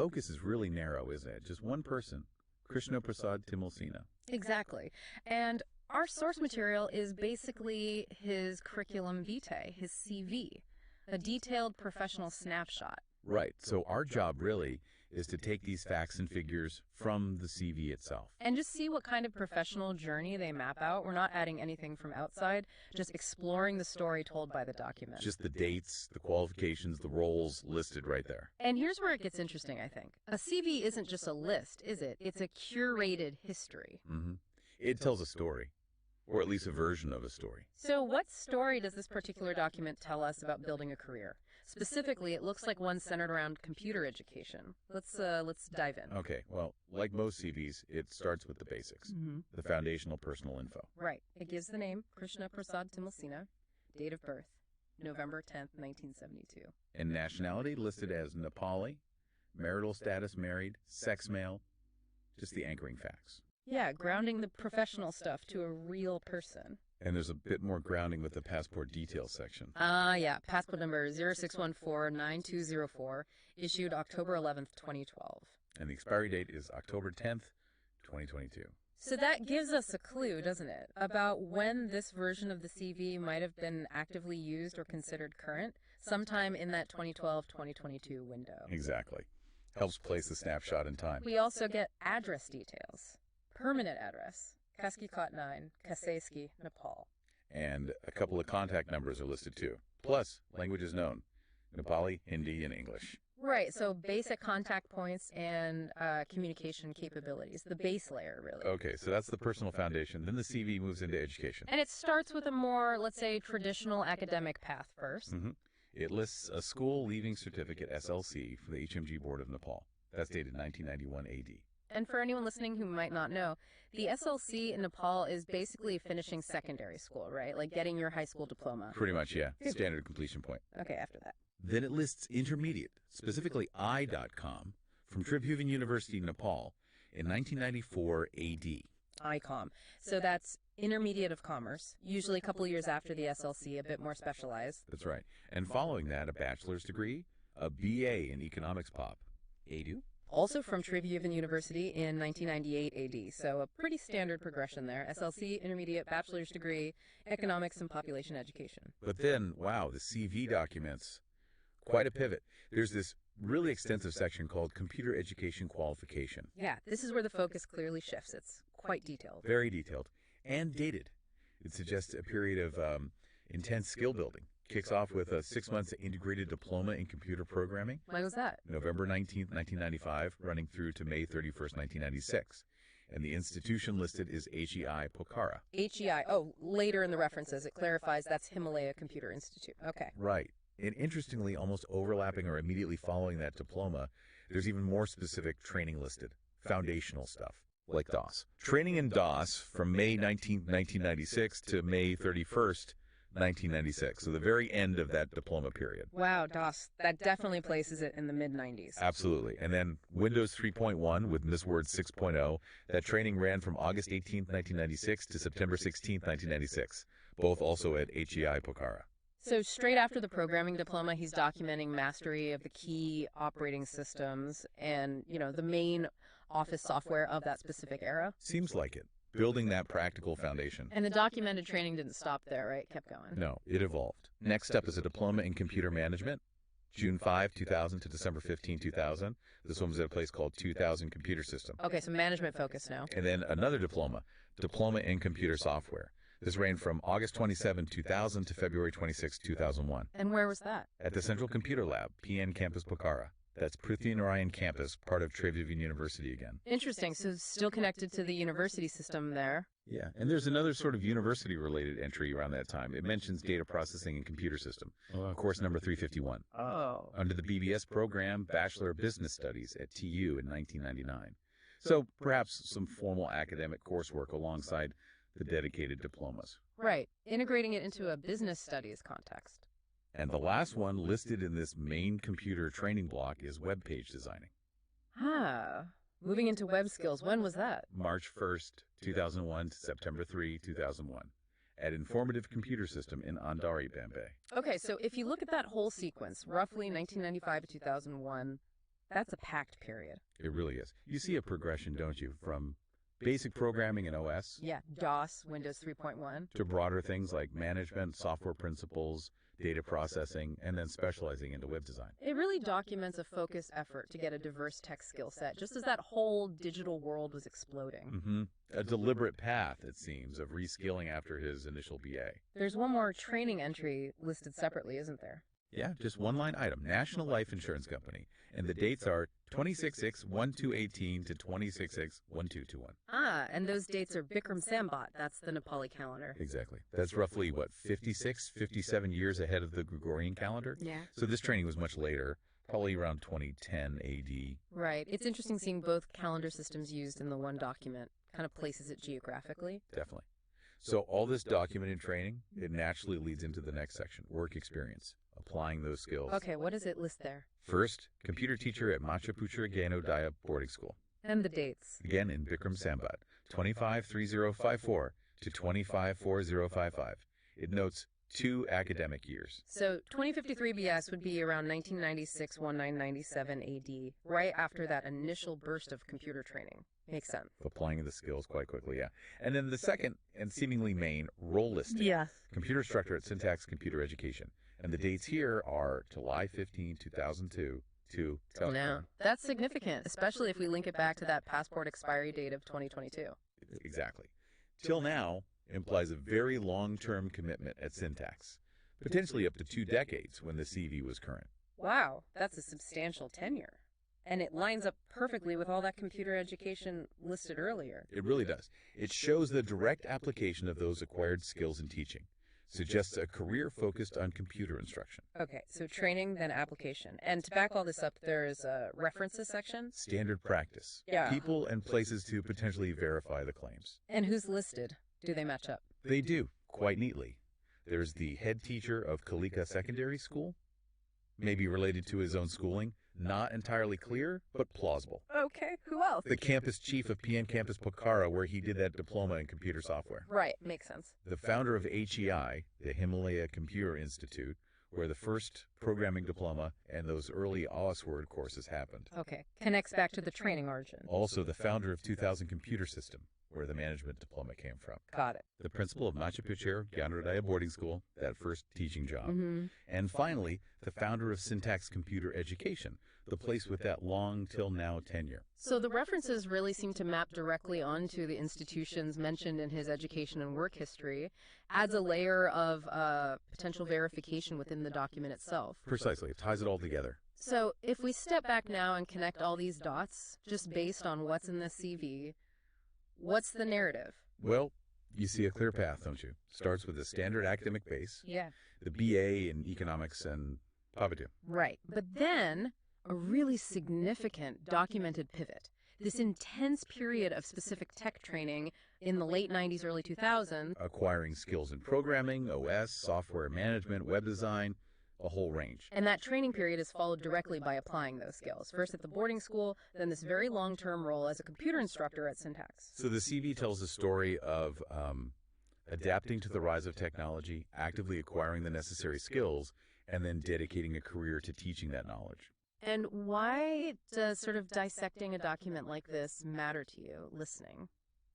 focus is really narrow, isn't it? Just one person, Krishna Prasad Timulsina. Exactly. And our source material is basically his curriculum vitae, his CV, a detailed professional snapshot. Right. So our job really is to take these facts and figures from the CV itself. And just see what kind of professional journey they map out. We're not adding anything from outside, just exploring the story told by the document. Just the dates, the qualifications, the roles listed right there. And here's where it gets interesting, I think. A CV isn't just a list, is it? It's a curated history. It tells a story, or at least a version of a story. So what story does this particular document tell us about building a career? Specifically, it looks like one centered around computer education. Let's dive in. Okay, well, like most CVs, it starts with the basics, the foundational personal info. Right. It gives the name, Krishna Prasad Timulsina, date of birth, November 10th, 1972. And nationality listed as Nepali, marital status married, sex male, just the anchoring facts. Yeah, grounding the professional stuff to a real person. And there's a bit more grounding with the passport details section. Yeah, passport number 0614-9204, issued October 11th, 2012. And the expiry date is October 10th, 2022. So that gives us a clue, doesn't it, about when this version of the CV might have been actively used or considered current, sometime in that 2012-2022 window. Exactly. Helps place the snapshot in time. We also get address details. Permanent address, Kaskikot 9, Kasaiski, Nepal. And a couple of contact numbers are listed too. Plus, languages known, Nepali, Hindi, and English. Right, so basic contact points and communication capabilities, the base layer, really. Okay, so that's the personal foundation. Then the CV moves into education. And it starts with a more, let's say, traditional academic path first. It lists a school leaving certificate, SLC, for the HMG Board of Nepal. That's dated 1991 AD. And for anyone listening who might not know, the SLC in Nepal is basically finishing secondary school, right? Like getting your high school diploma. Pretty much, yeah. Standard completion point. Okay, after that. Then it lists intermediate, specifically I.com, from Tribhuvan University, Nepal, in 1994 AD. ICOM. So that's Intermediate of Commerce, usually a couple years after the SLC, a bit more specialized. That's right. And following that, a bachelor's degree, a BA in economics pop. ADU? Also from Tribhuvan University in 1998 AD, so a pretty standard progression there. SLC, intermediate, bachelor's degree, economics and population education. But then, wow, the CV documents quite a pivot. There's this really extensive section called Computer Education Qualification. Yeah, this is where the focus clearly shifts. It's quite detailed. Very detailed and dated. It suggests a period of intense skill building. Kicks off with a 6 months integrated diploma in computer programming. When was that? November 19th, 1995, running through to May 31st, 1996. And the institution listed is HEI Pokhara. HEI. Oh, later in the references, it clarifies that's Himalaya Computer Institute. Okay. Right. And interestingly, almost overlapping or immediately following that diploma, there's even more specific training listed. Foundational stuff, like DOS. Training in DOS from May 19th, 1996 to May 31st, 1996, so the very end of that diploma period. Wow, DOS. That definitely places it in the mid-90s. Absolutely. And then Windows 3.1 with Miss Word 6.0, that training ran from August 18th, 1996 to September 16th, 1996, both also at HEI Pokhara. So straight after the programming diploma, he's documenting mastery of the key operating systems and, the main office software of that specific era. Seems like it. Building that practical foundation. And the documented training didn't stop there, right? Kept going. No, it evolved. Next up is a diploma in computer management, June 5, 2000 to December 15, 2000. This one was at a place called 2000 Computer System. Okay, so management focus now. And then another diploma in computer software. This ran from August 27, 2000 to February 26, 2001. And where was that? At the Central Computer Lab, PN Campus Pokhara. That's Prithvi Narayan Campus, part of Tribhuvan University again. Interesting. So still connected to the university system there. Yeah, and there's another sort of university-related entry around that time. It mentions data processing and computer system, course number 351. Oh. Under the BBS program, Bachelor of Business Studies at TU in 1999. So perhaps some formal academic coursework alongside the dedicated diplomas. Right, integrating it into a business studies context. And the last one listed in this main computer training block is web page designing. Moving into web skills. When was that? March 1st, 2001 to September 3, 2001, at Informative Computer System in Andhari, Bombay. Okay, so if you look at that whole sequence, roughly 1995 to 2001, That's a packed period. It really is. You see a progression, don't you, from basic programming in OS Yeah, DOS, Windows 3.1. to broader things like management, software principles, data processing, and then specializing into web design. It really documents a focused effort to get a diverse tech skill set, just as that whole digital world was exploding. A deliberate path, it seems, of reskilling after his initial BA. There's one more training entry listed separately, isn't there? Yeah, just one line item, National Life Insurance Company, and the dates are 26/6/1218 to 26/6/1221. Ah, and those dates are Bikram Sambat. That's the Nepali calendar. Exactly. That's roughly, 56, 57 years ahead of the Gregorian calendar? Yeah. So this training was much later, probably around 2010 AD. Right. It's interesting seeing both calendar systems used in the one document. Kind of places it geographically. Definitely. So all this documented training, it naturally leads into the next section, work experience, applying those skills. Okay, what does it list there? First, computer teacher at Macha Puchra Ganodaya Boarding School. And the dates. Again in Bikram Sambat, 25/3054 to 25/4055. It notes 2 academic years. So 2053 BS would be around 1996-1997 AD, right after that initial burst of computer training. Makes sense. Applying the skills quite quickly, yeah. And then the second, and seemingly main, role listing. Yes. Computer instructor at Syntax Computer Education. And the dates here are July 15, 2002 to Till now. That's significant, especially if we link it back to that passport expiry date of 2022. Exactly. Till now implies a very long-term commitment at Syntax, potentially up to 2 decades when the CV was current. Wow, that's a substantial tenure. And it lines up perfectly with all that computer education listed earlier. It really does. It shows the direct application of those acquired skills in teaching. Suggests a career focused on computer instruction. Okay, so training, then application. And to back all this up, there's a references section. Standard practice. Yeah. People and places to potentially verify the claims. And who's listed? Do they match up? They do, quite neatly. There's the head teacher of Kalika Secondary School, maybe related to his own schooling, not entirely clear, but plausible. Okay, who else? The campus chief of PN Campus Pokhara, where he did that diploma in computer software. Right, makes sense. The founder of HEI, the Himalaya Computer Institute, where the first programming diploma and those early OSWord courses happened. Okay, connects back to the training origin. Also the founder of 2000 Computer System, where the management diploma came from. Got it. The principal of Macha Puchra Ganodaya Boarding School, that first teaching job. And finally, the founder of Syntax Computer Education, the place with that long till now tenure. So the references really seem to map directly onto the institutions mentioned in his education and work history, adds a layer of potential verification within the document itself. Precisely. It ties it all together. So if we step back now and connect all these dots, just based on what's in the CV, what's the narrative? Well, you see a clear path, don't you? Starts with a standard academic base, Yeah. the BA in economics and poverty. Right. But then a really significant documented pivot. This intense period of specific tech training in the late 90s, early 2000s. Acquiring skills in programming, OS, software management, web design, a whole range. And that training period is followed directly by applying those skills. First at the boarding school, then this very long-term role as a computer instructor at Syntax. So the CV tells the story of adapting to the rise of technology, actively acquiring the necessary skills, and then dedicating a career to teaching that knowledge. And why does sort of dissecting a document like this matter to you, listening?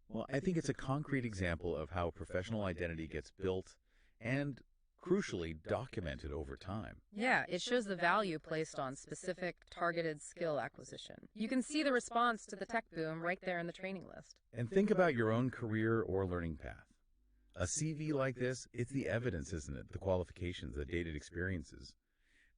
Well, I think it's a concrete example of how professional identity gets built and, crucially, documented over time. Yeah, it shows the value placed on specific, targeted skill acquisition. You can see the response to the tech boom right there in the training list. And think about your own career or learning path. A CV like this, it's the evidence, isn't it? The qualifications, the dated experiences.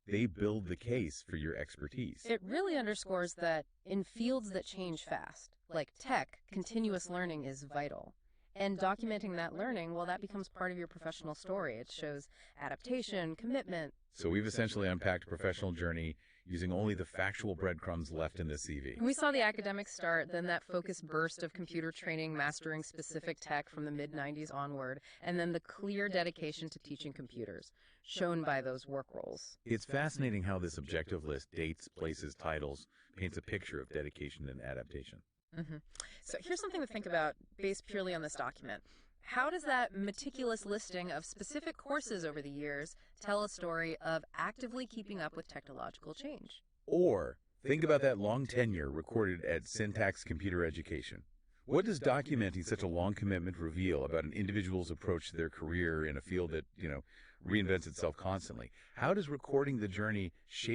They build the case for your expertise. It really underscores that in fields that change fast, like tech, continuous learning is vital. And documenting that learning, well, that becomes part of your professional story. It shows adaptation, commitment. So we've essentially unpacked a professional journey using only the factual breadcrumbs left in the CV. We saw the academic start, then that focused burst of computer training, mastering specific tech from the mid-90s onward, and then the clear dedication to teaching computers, shown by those work roles. It's fascinating how this objective list, dates, places, titles, paints a picture of dedication and adaptation. So here's something to think about based purely on this document. How does that meticulous listing of specific courses over the years tell a story of actively keeping up with technological change? Or Think about that long tenure recorded at Syntax Computer Education. What does documenting such a long commitment reveal about an individual's approach to their career in a field that, reinvents itself constantly? How does recording the journey shape